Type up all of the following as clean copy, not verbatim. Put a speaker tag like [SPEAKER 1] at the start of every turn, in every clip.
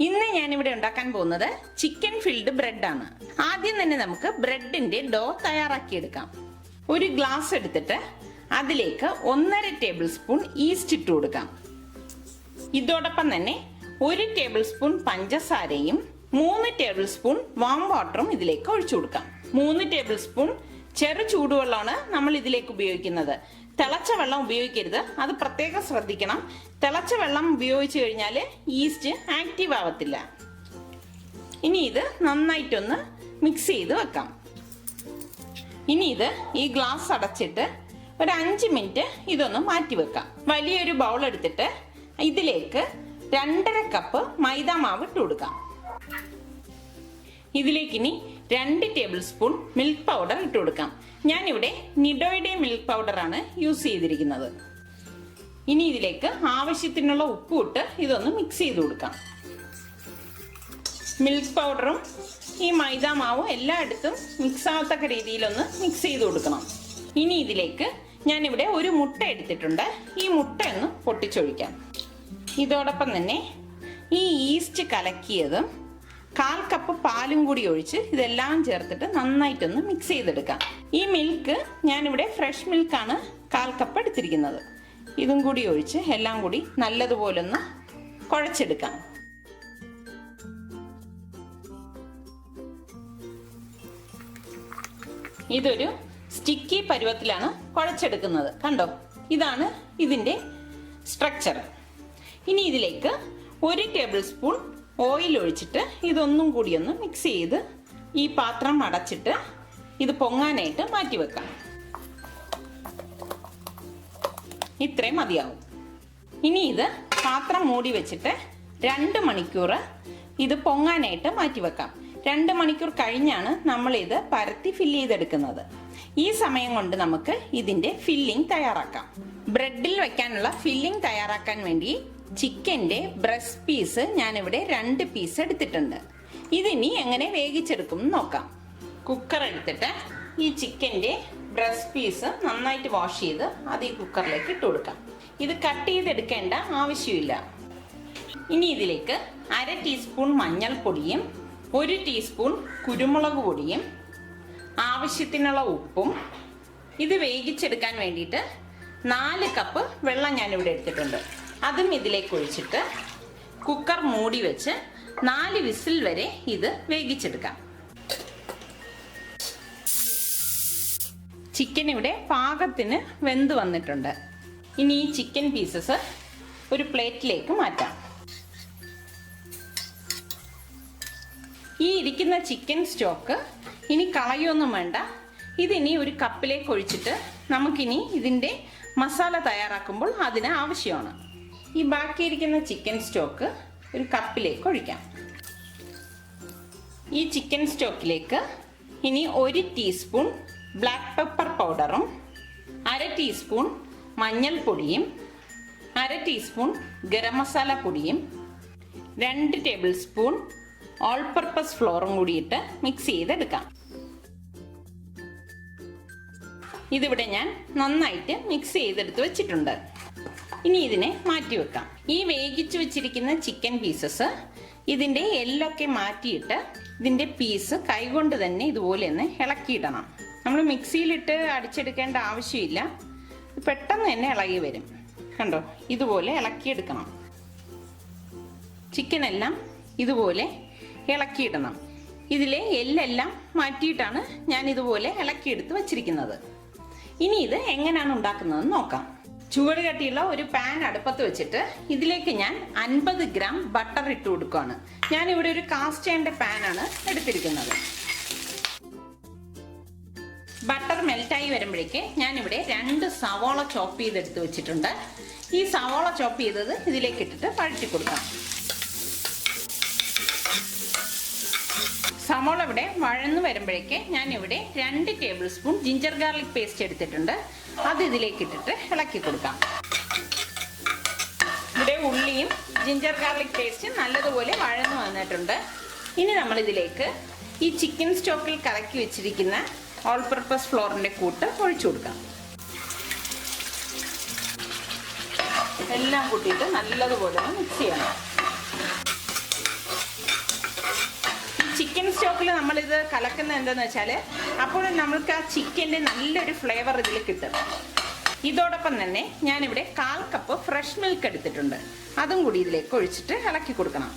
[SPEAKER 1] ഇന്ന് ഞാനിവിടെ ഉണ്ടാക്കാൻ പോകുന്നത് ചിക്കൻ ഫിൽഡ് ബ്രെഡ് ആണ്. ആദ്യം തന്നെ നമുക്ക് ബ്രെഡിന്റെ ഡോ തയ്യാറാക്കിയെടുക്കാം. ഒരു ഗ്ലാസ് എടുത്തിട്ട് അതിലേക്ക് 1.5 ടേബിൾ സ്പൂൺ ഈസ്റ്റ് ഇട്ട് കൊടുക്കാം. ഇതോടൊപ്പം തന്നെ 1 ടേബിൾ സ്പൂൺ പഞ്ചസാരയും 3 ടേബിൾ സ്പൂൺ വാം വാട്ടറും ഇതിലേക്ക് ഒഴിച്ചു കൊടുക്കാം. 3 ടേബിൾ സ്പൂൺ ചെറു ചൂടുവെള്ളമാണ് നമ്മൾ ഇതിലേക്ക് ഉപയോഗിക്കുന്നത്. തിളച്ച വെള്ളം ഉപയോഗിക്കരുത്, അത് പ്രത്യേകം ശ്രദ്ധിക്കണം. തിളച്ച വെള്ളം ഉപയോഗിച്ചു കഴിഞ്ഞാൽ ഈസ്റ്റ് ആക്റ്റീവ് ആവത്തില്ല. ഇനി ഇത് നന്നായിട്ടൊന്ന് മിക്സ് ചെയ്ത് വെക്കാം. ഇനി ഇത് ഈ ഗ്ലാസ് അടച്ചിട്ട് ഒരു 5 മിനിറ്റ് ഇതൊന്ന് മാറ്റി വെക്കാം. വലിയൊരു ബൗൾ എടുത്തിട്ട് ഇതിലേക്ക് 2.5 കപ്പ് മൈദ മാവ് ഇട്ട് കൊടുക്കാം. ഇതിലേക്ക് ഇനി 2 ടേബിൾ സ്പൂൺ മിൽക്ക് പൗഡർ ഇട്ട് കൊടുക്കാം. ഞാനിവിടെ നിഡോയുടെ മിൽക്ക് പൗഡറാണ് യൂസ് ചെയ്തിരിക്കുന്നത്. ഇനി ഇതിലേക്ക് ആവശ്യത്തിനുള്ള ഉപ്പ് ഇട്ട് ഇതൊന്ന് മിക്സ് ചെയ്ത് കൊടുക്കാം. മിൽക്ക് പൗഡറും ഈ മൈദ മാവും എല്ലായിടത്തും മിക്സ് ആവത്തക്ക രീതിയിലൊന്ന് മിക്സ് ചെയ്ത് കൊടുക്കണം. ഇനി ഇതിലേക്ക് ഞാനിവിടെ ഒരു മുട്ട എടുത്തിട്ടുണ്ട്. ഈ മുട്ട ഒന്ന് പൊട്ടിച്ചൊഴിക്കാം. ഇതോടൊപ്പം തന്നെ ഈ ഈസ്റ്റ് കലക്കിയതും 1/4 കപ്പ് പാലും കൂടി ഒഴിച്ച് ഇതെല്ലാം ചേർത്തിട്ട് നന്നായിട്ടൊന്ന് മിക്സ് ചെയ്തെടുക്കാം. ഈ മിൽക്ക് ഞാനിവിടെ ഫ്രഷ് മിൽക്കാണ് 1/4 കപ്പ് എടുത്തിരിക്കുന്നത്. ഇതും കൂടി ഒഴിച്ച് എല്ലാം കൂടി നല്ലതുപോലെ ഒന്ന് കുഴച്ചെടുക്കാം. ഇതൊരു സ്റ്റിക്കി പരുവത്തിലാണ് കുഴച്ചെടുക്കുന്നത്. കണ്ടോ, ഇതാണ് ഇതിൻ്റെ സ്ട്രക്ചർ. ഇനി ഇതിലേക്ക് 1 ടേബിൾ സ്പൂൺ ഓയിൽ ഒഴിച്ചിട്ട് ഇതൊന്നും കൂടി ഒന്ന് മിക്സ് ചെയ്ത് ഈ പാത്രം അടച്ചിട്ട് ഇത് പൊങ്ങാനായിട്ട് മാറ്റി വെക്കാം. ഇത്രയും മതിയാവും. ഇനി ഇത് പാത്രം മൂടി വെച്ചിട്ട് 2 മണിക്കൂർ ഇത് പൊങ്ങാനായിട്ട് മാറ്റി വെക്കാം. 2 മണിക്കൂർ കഴിഞ്ഞാണ് നമ്മൾ ഇത് പരത്തി ഫില്ല് ചെയ്തെടുക്കുന്നത്. ഈ സമയം കൊണ്ട് നമുക്ക് ഇതിന്റെ ഫില്ലിംഗ് തയ്യാറാക്കാം. ബ്രെഡിൽ വെക്കാനുള്ള ഫില്ലിംഗ് തയ്യാറാക്കാൻ വേണ്ടി ചിക്കൻ്റെ ബ്രസ്റ്റ് പീസ് ഞാനിവിടെ 2 പീസ് എടുത്തിട്ടുണ്ട്. ഇതിനി എങ്ങനെ വേവിച്ചെടുക്കും നോക്കാം. കുക്കർ എടുത്തിട്ട് ഈ ചിക്കൻ്റെ ബ്രസ്റ്റ് പീസ് നന്നായിട്ട് വാഷ് ചെയ്ത് അത് ഈ കുക്കറിലേക്ക് ഇട്ട് കൊടുക്കാം. ഇത് കട്ട് ചെയ്തെടുക്കേണ്ട ആവശ്യമില്ല. ഇനി ഇതിലേക്ക് 1/2 ടീസ്പൂൺ മഞ്ഞൾപ്പൊടിയും 1 ടീസ്പൂൺ കുരുമുളക് പൊടിയും ആവശ്യത്തിനുള്ള ഉപ്പും ഇത് വേവിച്ചെടുക്കാൻ വേണ്ടിയിട്ട് 4 കപ്പ് വെള്ളം ഞാനിവിടെ എടുത്തിട്ടുണ്ട്. അതും ഇതിലേക്ക് ഒഴിച്ചിട്ട് കുക്കർ മൂടി വെച്ച് 4 വിസിൽ വരെ ഇത് വേവിച്ചെടുക്കാം. ചിക്കൻ ഇവിടെ പാകത്തിന് വെന്ത് വന്നിട്ടുണ്ട്. ഇനി ഈ ചിക്കൻ പീസസ് ഒരു പ്ലേറ്റിലേക്ക് മാറ്റാം. ഈ ഇരിക്കുന്ന ചിക്കൻ സ്റ്റോക്ക് ഇനി കളയൊന്നും വേണ്ട. ഇതിനി ഒരു കപ്പിലേക്ക് ഒഴിച്ചിട്ട് നമുക്കിനി ഇതിൻ്റെ മസാല തയ്യാറാക്കുമ്പോൾ അതിന് ആവശ്യമാണ്. ഈ ബാക്കിയിരിക്കുന്ന ചിക്കൻ സ്റ്റോക്ക് ഒരു കപ്പിലേക്ക് ഒഴിക്കാം. ഈ ചിക്കൻ സ്റ്റോക്കിലേക്ക് ഇനി 1 ടീസ്പൂൺ ബ്ലാക്ക് പെപ്പർ പൗഡറും 1/2 ടീസ്പൂൺ മഞ്ഞൾപ്പൊടിയും 1/2 ടീസ്പൂൺ ഗരം മസാല പൊടിയും 2 ടേബിൾ സ്പൂൺ ഓൾ പർപ്പസ് ഫ്ലോറും കൂടിയിട്ട് മിക്സ് ചെയ്തെടുക്കാം. ഇതിവിടെ ഞാൻ നന്നായിട്ട് മിക്സ് ചെയ്തെടുത്ത് വെച്ചിട്ടുണ്ട്. ഇനി ഇതിനെ മാറ്റി വെക്കാം. ഈ വേവിച്ചു വെച്ചിരിക്കുന്ന ചിക്കൻ പീസസ് ഇതിൻ്റെ എല്ലൊക്കെ മാറ്റിയിട്ട് ഇതിൻ്റെ പീസ് കൈകൊണ്ട് തന്നെ ഇതുപോലെ ഒന്ന് ഇളക്കിയിടണം. നമ്മൾ മിക്സിയിലിട്ട് അടിച്ചെടുക്കേണ്ട ആവശ്യമില്ല, പെട്ടെന്ന് തന്നെ ഇളകി വരും. കണ്ടോ, ഇതുപോലെ ഇളക്കിയെടുക്കണം. ചിക്കനെല്ലാം ഇതുപോലെ ഇളക്കിയിടണം. ഇതിലെ എല്ലെല്ലാം മാറ്റിയിട്ടാണ് ഞാൻ ഇതുപോലെ ഇളക്കിയെടുത്ത് വച്ചിരിക്കുന്നത്. ഇനി ഇത് എങ്ങനെയാണ് ഉണ്ടാക്കുന്നതെന്ന് നോക്കാം. ചുവട് കട്ടിയുള്ള ഒരു പാൻ അടുപ്പത്ത് വെച്ചിട്ട് ഇതിലേക്ക് ഞാൻ 50 ഗ്രാം ബട്ടർ ഇട്ട് കൊടുക്കുകയാണ്. ഞാനിവിടെ ഒരു കാസ്റ്റ് അയണിന്റെ പാനാണ് എടുത്തിരിക്കുന്നത്. ബട്ടർ മെൽറ്റായി വരുമ്പോഴേക്ക് ഞാനിവിടെ 2 സവോള ചോപ്പ് ചെയ്തെടുത്ത് വെച്ചിട്ടുണ്ട്. ഈ സവോള ചോപ്പ് ചെയ്തത് ഇതിലേക്ക് ഇട്ടിട്ട് വഴറ്റി കൊടുക്കാം. സവോള ഇവിടെ വഴന്നു വരുമ്പോഴേക്ക് ഞാനിവിടെ 2 table spoon ginger garlic paste എടുത്തിട്ടുണ്ട്. അത് ഇതിലേക്ക് ഇട്ടിട്ട് ഇളക്കി കൊടുക്കാം. ഇവിടെ ഉള്ളിയും ജിഞ്ചർ ഗാർലിക് പേസ്റ്റ് നല്ലതുപോലെ വഴന്നു വന്നിട്ടുണ്ട്. ഇനി നമ്മൾ ഇതിലേക്ക് ഈ ചിക്കൻ സ്റ്റോക്കിൽ കലക്കി വെച്ചിരിക്കുന്ന ഓൾ പർപ്പസ് ഫ്ലോറിന്റെ കൂട്ട് ഒഴിച്ചു കൊടുക്കാം. എല്ലാം കൂട്ടിയിട്ട് നല്ലതുപോലെ മിക്സ് ചെയ്യണം. ചിക്കൻ സ്റ്റോക്കിൽ നമ്മളിത് കലക്കുന്നത് എന്താണെന്ന് വെച്ചാൽ അപ്പോൾ നമ്മൾക്ക് ആ ചിക്കൻ്റെ നല്ലൊരു ഫ്ലേവർ ഇതിൽ കിട്ടും. ഇതോടൊപ്പം തന്നെ ഞാനിവിടെ 1/4 കപ്പ് ഫ്രഷ് മിൽക്ക് എടുത്തിട്ടുണ്ട്. അതും കൂടി ഇതിലേക്ക് ഒഴിച്ചിട്ട് ഇളക്കി കൊടുക്കണം.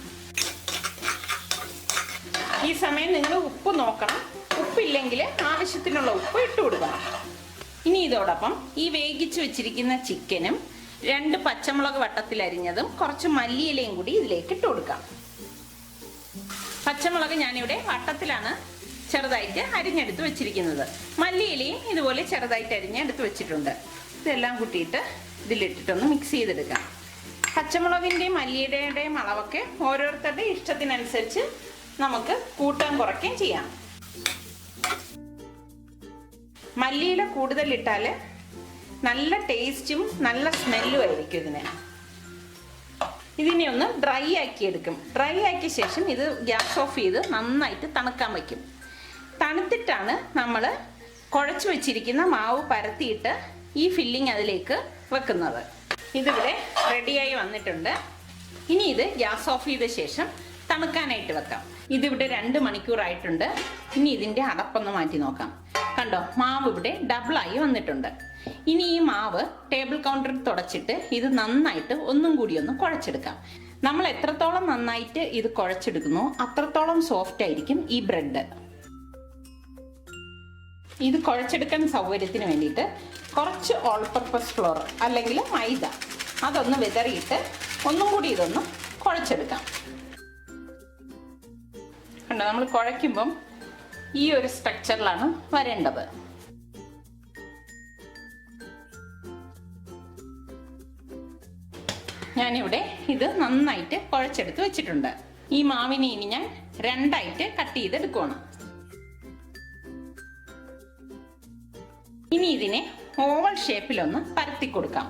[SPEAKER 1] ഈ സമയം നിങ്ങൾ ഉപ്പ് നോക്കണം. ഉപ്പില്ലെങ്കിൽ ആവശ്യത്തിനുള്ള ഉപ്പ് ഇട്ട് കൊടുക്കണം. ഇനി ഇതോടൊപ്പം ഈ വേവിച്ച് വെച്ചിരിക്കുന്ന ചിക്കനും 2 പച്ചമുളക് വട്ടത്തിൽ അരിഞ്ഞതും കുറച്ച് മല്ലിയിലയും കൂടി ഇതിലേക്ക് ഇട്ട് കൊടുക്കാം. പച്ചമുളക് ഞാനിവിടെ വട്ടത്തിലാണ് ചെറുതായിട്ട് അരിഞ്ഞെടുത്ത് വെച്ചിരിക്കുന്നത്. മല്ലിയിലയും ഇതുപോലെ ചെറുതായിട്ട് അരിഞ്ഞെടുത്ത് വെച്ചിട്ടുണ്ട്. ഇതെല്ലാം കൂട്ടിയിട്ട് ഇതിലിട്ടിട്ടൊന്ന് മിക്സ് ചെയ്തെടുക്കാം. പച്ചമുളകിൻ്റെയും മല്ലിയുടെയും അളവൊക്കെ ഓരോരുത്തരുടെ ഇഷ്ടത്തിനനുസരിച്ച് നമുക്ക് കൂട്ടാൻ കുറയ്ക്കുകയും ചെയ്യാം. മല്ലിയില കൂടുതലിട്ടാൽ നല്ല ടേസ്റ്റും നല്ല സ്മെല്ലും ആയിരിക്കും ഇതിന്. ഇതിനെ ഒന്ന് ഡ്രൈ ആക്കി എടുക്കും. ഡ്രൈ ആക്കിയ ശേഷം ഇത് ഗ്യാസ് ഓഫ് ചെയ്ത് നന്നായിട്ട് തണുക്കാൻ വയ്ക്കും. തണുത്തിട്ടാണ് നമ്മൾ കുഴച്ച് വെച്ചിരിക്കുന്ന മാവ് പരത്തിയിട്ട് ഈ ഫില്ലിങ് അതിലേക്ക് വെക്കുന്നത്. ഇതിവിടെ റെഡിയായി വന്നിട്ടുണ്ട്. ഇനി ഇത് ഗ്യാസ് ഓഫ് ചെയ്ത ശേഷം തണുക്കാനായിട്ട് വെക്കാം. ഇതിവിടെ 2 മണിക്കൂറായിട്ടുണ്ട്. ഇനി ഇതിൻ്റെ അടപ്പൊന്ന് മാറ്റി നോക്കാം. കണ്ടോ, മാവ് ഇവിടെ ഡബിളായി വന്നിട്ടുണ്ട്. ഇനി ഈ മാവ് ടേബിൾ കൗണ്ടറിൽ തുടച്ചിട്ട് ഇത് നന്നായിട്ട് ഒന്നും കൂടി ഒന്ന് കുഴച്ചെടുക്കാം. നമ്മൾ എത്രത്തോളം നന്നായിട്ട് ഇത് കുഴച്ചെടുക്കുന്നു അത്രത്തോളം സോഫ്റ്റ് ആയിരിക്കും ഈ ബ്രെഡ്. ഇത് കുഴച്ചെടുക്കാൻ സൗകര്യത്തിന് വേണ്ടിയിട്ട് കുറച്ച് ഓൾ പർപ്പസ് ഫ്ലോർ അല്ലെങ്കിൽ മൈദ അതൊന്ന് വിതറിയിട്ട് ഒന്നും കൂടി ഇതൊന്ന് കുഴച്ചെടുക്കാം. കണ്ടോ, നമ്മൾ കുഴയ്ക്കുമ്പം ഈ ഒരു സ്ട്രക്ചറിലാണ് വരേണ്ടത്. ഞാനിവിടെ ഇത് നന്നായിട്ട് കുഴച്ചെടുത്ത് വെച്ചിട്ടുണ്ട്. ഈ മാവിനെ ഇനി ഞാൻ 2ആയിട്ട് കട്ട് ചെയ്തെടുക്കുകയാണ്. ഇനി ഇതിനെ ഓവൽ ഷേപ്പിലൊന്ന് പരത്തി കൊടുക്കാം.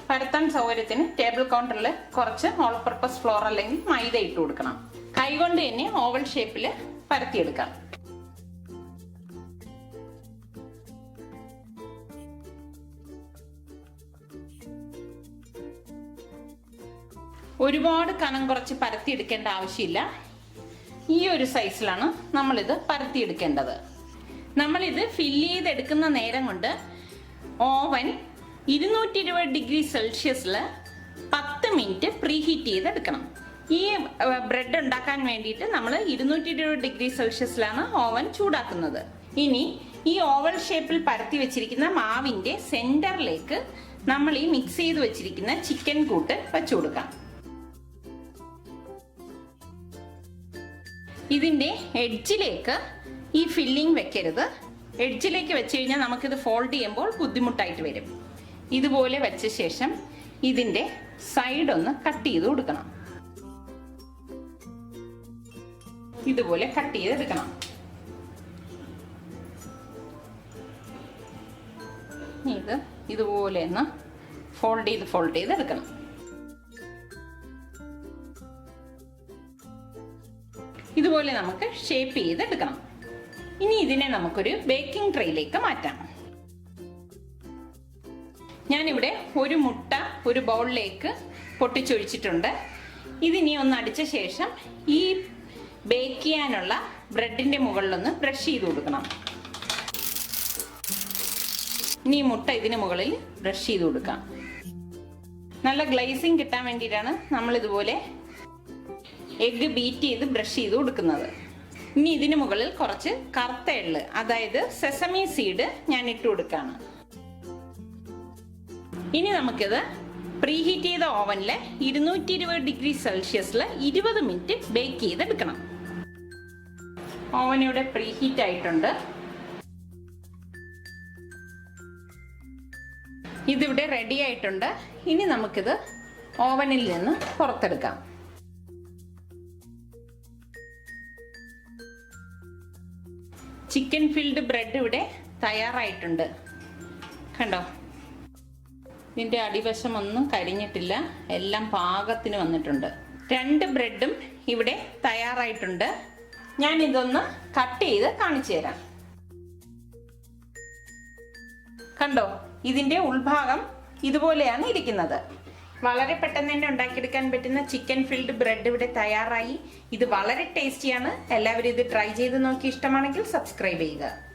[SPEAKER 1] പരത്താൻ സൗകര്യത്തിന് ടേബിൾ കൗണ്ടറിൽ കുറച്ച് ഓൾ പർപ്പസ് ഫ്ലോർ അല്ലെങ്കിൽ മൈദ ഇട്ട് കൊടുക്കണം. കൈകൊണ്ട് തന്നെ ഓവൽ ഷേപ്പിൽ പരത്തിയെടുക്കാം. ഒരുപാട് കനം കുറച്ച് പരത്തിയെടുക്കേണ്ട ആവശ്യമില്ല. ഈ ഒരു സൈസിലാണ് നമ്മളിത് പരത്തിയെടുക്കേണ്ടത്. നമ്മളിത് ഫില്ല് ചെയ്തെടുക്കുന്ന നേരം കൊണ്ട് ഓവൻ 220 ഡിഗ്രി സെൽഷ്യസിൽ 10 മിനിറ്റ് പ്രീഹീറ്റ് ചെയ്തെടുക്കണം. ഈ ബ്രെഡ് ഉണ്ടാക്കാൻ വേണ്ടിയിട്ട് നമ്മൾ 220 ഡിഗ്രി സെൽഷ്യസിലാണ് ഓവൻ ചൂടാക്കുന്നത്. ഇനി ഈ ഓവൽ ഷേപ്പിൽ പരത്തി വെച്ചിരിക്കുന്ന മാവിൻ്റെ സെൻറ്ററിലേക്ക് നമ്മൾ ഈ മിക്സ് ചെയ്ത് വെച്ചിരിക്കുന്ന ചിക്കൻ കൂട്ട് വെച്ചു കൊടുക്കാം. ഇതിൻ്റെ എഡ്ജിലേക്ക് ഈ ഫില്ലിംഗ് വെക്കരുത്. എഡ്ജിലേക്ക് വെച്ച് കഴിഞ്ഞാൽ നമുക്കിത് ഫോൾഡ് ചെയ്യുമ്പോൾ ബുദ്ധിമുട്ടായിട്ട് വരും. ഇതുപോലെ വെച്ച ശേഷം ഇതിൻ്റെ സൈഡ് ഒന്ന് കട്ട് ചെയ്ത് കൊടുക്കണം. ഇതുപോലെ കട്ട് ചെയ്തെടുക്കണം. ഇത് ഇതുപോലെ ഒന്ന് ഫോൾഡ് ചെയ്തെടുക്കണം. ഇതുപോലെ നമുക്ക് ഷേപ്പ് ചെയ്തെടുക്കണം. ഇനി ഇതിനെ നമുക്കൊരു ബേക്കിംഗ് ട്രേയിലേക്ക് മാറ്റാം. ഞാനിവിടെ ഒരു മുട്ട ഒരു ബൗളിലേക്ക് പൊട്ടിച്ചൊഴിച്ചിട്ടുണ്ട്. ഇതിനി ഒന്ന് അടിച്ച ശേഷം ഈ ബേക്ക് ചെയ്യാനുള്ള ബ്രെഡിൻ്റെ മുകളിലൊന്ന് ബ്രഷ് ചെയ്ത് കൊടുക്കണം. ഇനി ഈ മുട്ട ഇതിന് മുകളിൽ ബ്രഷ് ചെയ്ത് കൊടുക്കാം. നല്ല ഗ്ലേസിങ് കിട്ടാൻ വേണ്ടിയിട്ടാണ് നമ്മളിതുപോലെ എഗ്ഗ് ബീറ്റ് ചെയ്ത് ബ്രഷ് ചെയ്ത് കൊടുക്കുന്നത്. ഇനി ഇതിന് മുകളിൽ കുറച്ച് കറുത്ത എള്ള് അതായത് സെസമി സീഡ് ഞാൻ ഇട്ട് കൊടുക്കുകയാണ്. ഇനി നമുക്കിത് പ്രീഹീറ്റ് ചെയ്ത ഓവനിൽ 220 ഡിഗ്രി സെൽഷ്യസിൽ 20 മിനിറ്റ് ബേക്ക് ചെയ്തെടുക്കണം. ഓവൻ ഇവിടെ പ്രീഹീറ്റ് ആയിട്ടുണ്ട്. ഇതിവിടെ റെഡി ആയിട്ടുണ്ട്. ഇനി നമുക്കിത് ഓവനിൽ നിന്ന് പുറത്തെടുക്കാം. ചിക്കൻ ഫിൽഡ് ബ്രെഡ് ഇവിടെ തയ്യാറായിട്ടുണ്ട്. കണ്ടോ, ഇതിൻ്റെ അടിവശം ഒന്നും കരിഞ്ഞിട്ടില്ല, എല്ലാം പാകത്തിന് വന്നിട്ടുണ്ട്. 2 ബ്രെഡും ഇവിടെ തയ്യാറായിട്ടുണ്ട്. ഞാൻ ഇതൊന്ന് കട്ട് ചെയ്ത് കാണിച്ചു തരാം. കണ്ടോ, ഇതിൻ്റെ ഉൾഭാഗം ഇതുപോലെയാണ് ഇരിക്കുന്നത്. വളരെ പെട്ടെന്ന് തന്നെ ഉണ്ടാക്കിയെടുക്കാൻ പറ്റുന്ന ചിക്കൻ ഫിൽഡ് ബ്രെഡ് ഇവിടെ തയ്യാറായി. ഇത് വളരെ ടേസ്റ്റിയാണ്. എല്ലാവരും ഇത് ട്രൈ ചെയ്ത് നോക്കി ഇഷ്ടമാണെങ്കിൽ സബ്സ്ക്രൈബ് ചെയ്യുക.